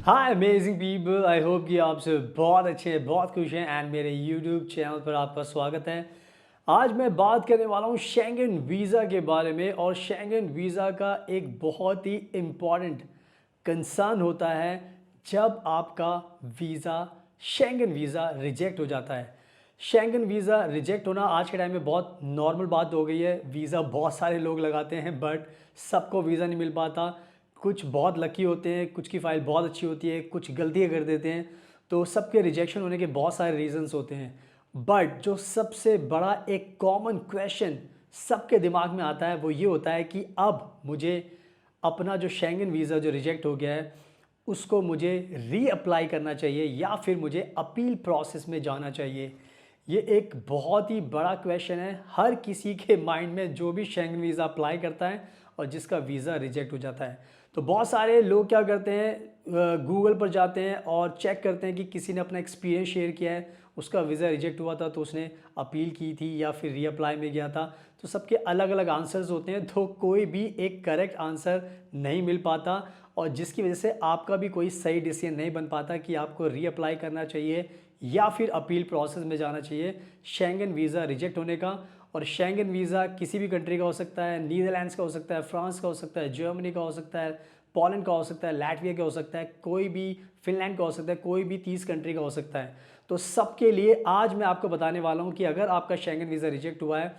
Hi amazing people, I hope कि आप सब बहुत अच्छे हैं, बहुत खुश हैं एंड मेरे यूट्यूब चैनल पर आपका स्वागत है। आज मैं बात करने वाला हूँ शेंगन वीज़ा के बारे में। और शेंगन वीज़ा का एक बहुत ही इम्पॉर्टेंट कंसर्न होता है जब आपका वीज़ा शेंगन वीज़ा रिजेक्ट हो जाता है। शेंगन वीज़ा रिजेक्ट होना आज के टाइम में बहुत नॉर्मल बात हो गई है। वीज़ा बहुत सारे लोग लगाते हैं बट सबको वीज़ा नहीं मिल पाता। कुछ बहुत लकी होते हैं, कुछ की फ़ाइल बहुत अच्छी होती है, कुछ गलतियाँ कर देते हैं, तो सबके रिजेक्शन होने के बहुत सारे रीज़न्स होते हैं। बट जो सबसे बड़ा एक कॉमन क्वेश्चन सबके दिमाग में आता है वो ये होता है कि अब मुझे अपना जो शेंगन वीज़ा जो रिजेक्ट हो गया है उसको मुझे रीअप्लाई करना चाहिए या फिर मुझे अपील प्रोसेस में जाना चाहिए। ये एक बहुत ही बड़ा क्वेश्चन है हर किसी के माइंड में जो भी शेंगन वीज़ा अप्लाई करता है और जिसका वीज़ा रिजेक्ट हो जाता है। तो बहुत सारे लोग क्या करते हैं, गूगल पर जाते हैं और चेक करते हैं कि किसी ने अपना एक्सपीरियंस शेयर किया है, उसका वीज़ा रिजेक्ट हुआ था तो उसने अपील की थी या फिर रीअप्लाई में गया था। तो सबके अलग अलग आंसर्स होते हैं, तो कोई भी एक करेक्ट आंसर नहीं मिल पाता और जिसकी वजह से आपका भी कोई सही डिसीजन नहीं बन पाता कि आपको रीअप्लाई करना चाहिए या फिर अपील प्रोसेस में जाना चाहिए शेंगन वीज़ा रिजेक्ट होने का। और शेंगन वीज़ा किसी भी कंट्री का हो सकता है, नीदरलैंड्स का हो सकता है, फ्रांस का हो सकता है, जर्मनी का हो सकता है, पोलैंड का हो सकता है, लैटविया का हो सकता है, कोई भी फिनलैंड का हो सकता है, कोई भी 30 कंट्री का हो सकता है। तो सबके लिए आज मैं आपको बताने वाला हूँ कि अगर आपका शेंगन वीज़ा रिजेक्ट हुआ है,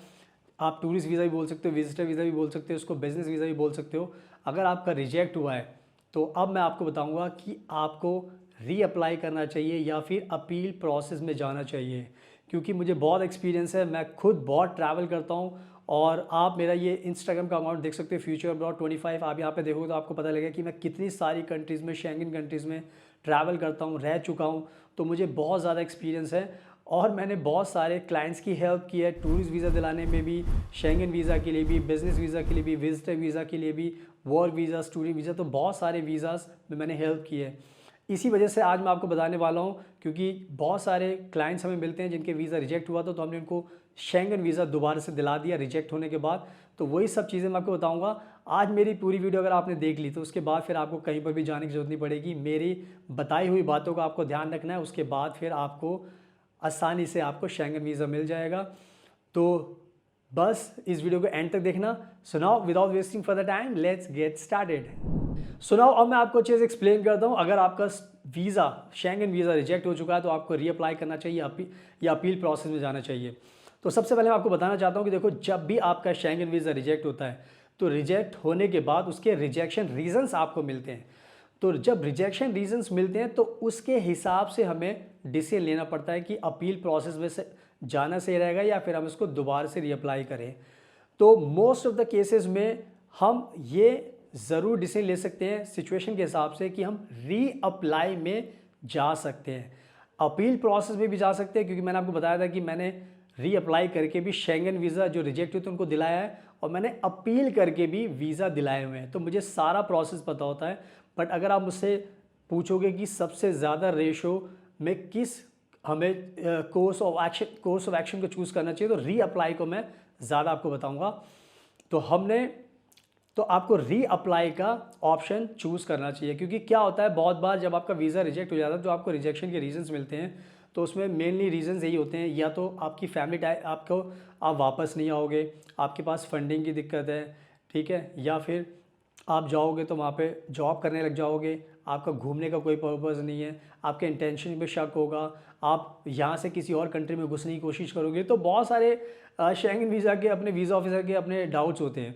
आप टूरिस्ट वीज़ा भी बोल सकते हो, विजिटर वीज़ा भी बोल सकते हो, उसको बिजनेस वीज़ा भी बोल सकते हो। अगर आपका रिजेक्ट हुआ है तो अब मैं आपको बताऊंगा कि आपको रीअप्लाई करना चाहिए या फिर अपील प्रोसेस में जाना चाहिए। क्योंकि मुझे बहुत एक्सपीरियंस है, मैं खुद बहुत ट्रैवल करता हूँ। और आप मेरा ये इंस्टाग्राम का अकाउंट देख सकते हो, फ्यूचर अब्रॉड 25। आप यहाँ पे देखोगे तो आपको पता लगेगा कि मैं कितनी सारी कंट्रीज़ में, शेंगन कंट्रीज़ में ट्रैवल करता हूँ, रह चुका हूँ। तो मुझे बहुत ज़्यादा एक्सपीरियंस है और मैंने बहुत सारे क्लाइंट्स की हेल्प की है, टूरिस्ट वीज़ा दिलाने में भी, शेंगन वीज़ा के लिए भी, बिज़नेस वीज़ा के लिए भी, विजिटर वीज़ा के लिए भी, वर्क वीज़ा, स्टूडेंट वीज़ा, तो बहुत सारे वीज़ाज़ में मैंने हेल्प की है। इसी वजह से आज मैं आपको बताने वाला हूँ, क्योंकि बहुत सारे क्लाइंट्स हमें मिलते हैं जिनके वीज़ा रिजेक्ट हुआ था, तो हमने उनको शेंगन वीज़ा दोबारा से दिला दिया रिजेक्ट होने के बाद। तो वही सब चीज़ें मैं आपको बताऊँगा आज। मेरी पूरी वीडियो अगर आपने देख ली तो उसके बाद फिर आपको कहीं पर भी जाने की ज़रूरत नहीं पड़ेगी। मेरी बताई हुई बातों का आपको ध्यान रखना है, उसके बाद फिर आपको आसानी से आपको शेंगन वीज़ा मिल जाएगा। तो बस इस वीडियो को एंड तक देखना। सुनाओ, without wasting further time let's get started. सुनाओ, अब मैं आपको अच्छे से एक्सप्लेन करता हूँ। अगर आपका वीज़ा शेंगन वीज़ा रिजेक्ट हो चुका है तो आपको रीअप्लाई करना चाहिए या अपील प्रोसेस में जाना चाहिए। तो सबसे पहले मैं आपको बताना चाहता हूँ कि देखो, जब भी आपका शेंगन वीज़ा रिजेक्ट होता है तो रिजेक्ट होने के बाद उसके रिजेक्शन रीजंस आपको मिलते हैं। तो जब रिजेक्शन रीजंस मिलते हैं तो उसके हिसाब से हमें डिसीजन लेना पड़ता है कि अपील प्रोसेस में से जाना सही रहेगा या फिर हम इसको दोबारा से रीअप्लाई करें। तो मोस्ट ऑफ द केसेस में हम ये ज़रूर डिसीजन ले सकते हैं सिचुएशन के हिसाब से कि हम रीअप्लाई में जा सकते हैं, अपील प्रोसेस में भी जा सकते हैं। क्योंकि मैंने आपको बताया था कि मैंने रीअप्लाई करके भी शेंगन वीज़ा जो रिजेक्ट हुए थे उनको दिलाया है और मैंने अपील करके भी वीज़ा दिलाए हुए हैं, तो मुझे सारा प्रोसेस पता होता है। बट अगर आप मुझसे पूछोगे कि सबसे ज़्यादा रेशो में किस हमें कोर्स ऑफ एक्शन को चूज़ करना चाहिए, तो रीअप्लाई को मैं ज़्यादा आपको बताऊंगा। तो आपको रीअप्लाई का ऑप्शन चूज़ करना चाहिए। क्योंकि क्या होता है, बहुत बार जब आपका वीज़ा रिजेक्ट हो जाता है तो आपको रिजेक्शन के रीजंस मिलते हैं। तो उसमें मेनली रीजंस यही होते हैं, या तो आपकी फैमिली टाइप आपको आप वापस नहीं आओगे, आपके पास फंडिंग की दिक्कत है, ठीक है, या फिर आप जाओगे तो वहाँ पे जॉब करने लग जाओगे, आपका घूमने का कोई पर्पज़ नहीं है, आपके इंटेंशन पे शक होगा, आप यहाँ से किसी और कंट्री में घुसने की कोशिश करोगे। तो बहुत सारे शेंगन वीज़ा के अपने वीज़ा ऑफिसर के अपने डाउट्स होते हैं।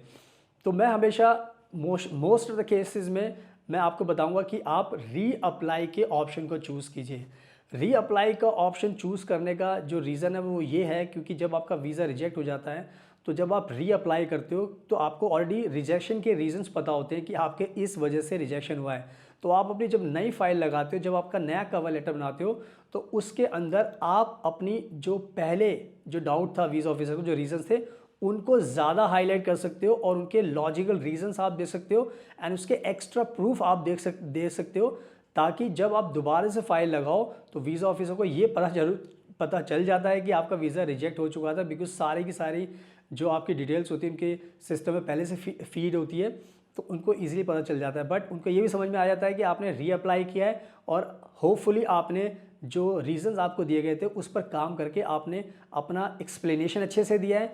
तो मैं हमेशा मोस्ट ऑफ द केसेस में मैं आपको बताऊंगा कि आप रीअप्लाई के ऑप्शन को चूज़ कीजिए। रीअप्लाई का ऑप्शन चूज़ करने का जो रीज़न है वो ये है, क्योंकि जब आपका वीज़ा रिजेक्ट हो जाता है तो जब आप रीअप्लाई करते हो तो आपको ऑलरेडी रिजेक्शन के रीजंस पता होते हैं कि आपके इस वजह से रिजेक्शन हुआ है। तो आप अपनी जब नई फाइल लगाते हो, जब आपका नया कवर लेटर बनाते हो, तो उसके अंदर आप अपनी जो पहले जो डाउट था वीज़ा ऑफिसर को, जो रीजंस थे, उनको ज़्यादा हाईलाइट कर सकते हो और उनके लॉजिकल रीजंस आप दे सकते हो एंड उसके एक्स्ट्रा प्रूफ आप दे सकते हो, ताकि जब आप दोबारा से फाइल लगाओ तो वीज़ा ऑफिसर को ये पता चल जाता है कि आपका वीज़ा रिजेक्ट हो चुका था। बिकॉज सारी की सारी जो आपकी डिटेल्स होती है उनके सिस्टम में पहले से फीड होती है। तो उनको ईजिली पता चल जाता है। बट उनको ये भी समझ में आ जाता है कि आपने रीअप्लाई किया है और होपफुली आपने जो रीज़न्स आपको दिए गए थे उस पर काम करके आपने अपना एक्सप्लेनेशन अच्छे से दिया है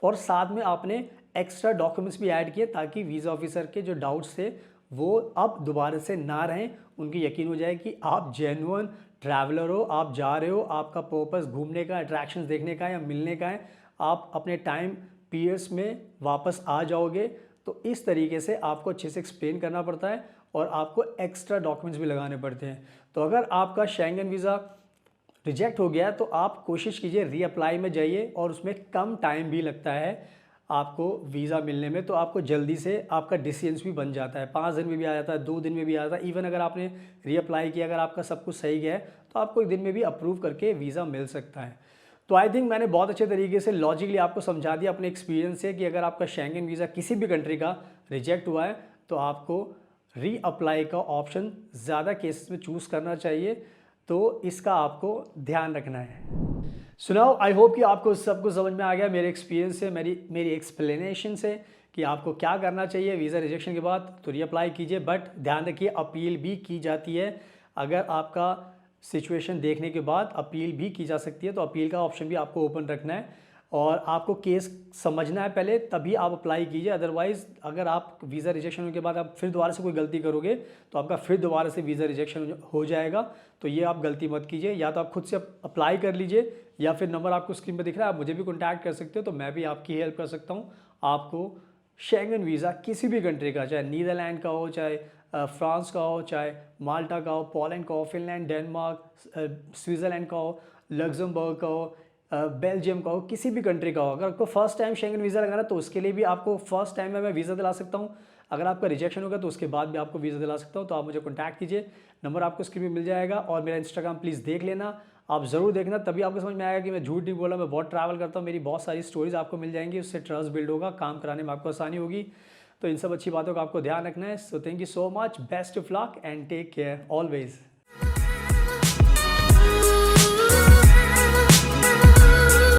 और साथ में आपने एक्स्ट्रा डॉक्यूमेंट्स भी ऐड किए ताकि वीज़ा ऑफिसर के जो डाउट्स थे वो अब दोबारा से ना रहें। उनको यकीन हो जाए कि आप जेन्युइन ट्रैवलर हो, आप जा रहे हो, आपका पर्पस घूमने का, अट्रैक्शंस देखने का या मिलने का है, आप अपने टाइम पीरियड्स में वापस आ जाओगे। तो इस तरीके से आपको अच्छे से एक्सप्लेन करना पड़ता है और आपको एक्स्ट्रा डॉक्यूमेंट्स भी लगाने पड़ते हैं। तो अगर आपका शेंगन वीज़ा रिजेक्ट हो गया तो आप कोशिश कीजिए रीअप्लाई में जाइए और उसमें कम टाइम भी लगता है आपको वीज़ा मिलने में। तो आपको जल्दी से आपका डिसीजंस भी बन जाता है, 5 दिन में भी आ जाता है, 2 दिन में भी आ जाता है। इवन अगर आपने रीअप्लाई किया, अगर आपका सब कुछ सही गया है तो आपको 1 दिन में भी अप्रूव करके वीज़ा मिल सकता है। तो आई थिंक मैंने बहुत अच्छे तरीके से लॉजिकली आपको समझा दिया अपने एक्सपीरियंस से कि अगर आपका शेंगन वीज़ा किसी भी कंट्री का रिजेक्ट हुआ है तो आपको रीअप्लाई का ऑप्शन ज़्यादा केसेस में चूज़ करना चाहिए। तो इसका आपको ध्यान रखना है। सुनाओ, आई होप कि आपको सब कुछ समझ में आ गया मेरे एक्सपीरियंस से, मेरी एक्सप्लेनेशन से कि आपको क्या करना चाहिए वीज़ा रिजेक्शन के बाद। तो रीअप्लाई कीजिए, बट ध्यान रखिए अपील भी की जाती है। अगर आपका सिचुएशन देखने के बाद अपील भी की जा सकती है तो अपील का ऑप्शन भी आपको ओपन रखना है और आपको केस समझना है पहले, तभी आप अप्लाई कीजिए। अदरवाइज़ अगर आप वीज़ा रिजेक्शन होने के बाद आप फिर दोबारा से कोई गलती करोगे तो आपका फिर दोबारा से वीज़ा रिजेक्शन हो जाएगा। तो ये आप गलती मत कीजिए। या तो आप खुद से अप्लाई कर लीजिए या फिर नंबर आपको स्क्रीन पर दिख रहा है, आप मुझे भी कॉन्टैक्ट कर सकते हो तो मैं भी आपकी हेल्प कर सकता हूँ। आपको शेंगन वीज़ा किसी भी कंट्री का, चाहे नीदरलैंड का हो, चाहे फ्रांस का हो, चाहे माल्टा का हो, पोलैंड का हो, फिनलैंड, डेनमार्क, स्विट्ज़रलैंड का हो, लग्जमबर्ग का हो, बेल्जियम का हो, किसी भी कंट्री का हो। अगर आपको फर्स्ट टाइम शेंगन वीज़ा लगाना तो उसके लिए भी आपको फर्स्ट टाइम में मैं वीज़ा दिला सकता हूँ। अगर आपका रिजेक्शन होगा तो उसके बाद भी आपको वीज़ा दिला सकता हूँ। तो आप मुझे कॉन्टैक्ट कीजिए, नंबर आपको स्क्रीन में मिल जाएगा और मेरा इंस्टाग्राम प्लीज़ देख लेना, आप ज़रूर देखना, तभी आपको समझ में आएगा कि मैं झूठ नहीं बोला। मैं बहुत ट्रैवल करता हूँ, मेरी बहुत सारी स्टोरीज आपको मिल जाएंगी, उससे ट्रस्ट बिल्ड होगा, काम कराने में आपको आसानी होगी। तो इन सब अच्छी बातों का आपको ध्यान रखना है। So thank you so much, best of luck and take care always.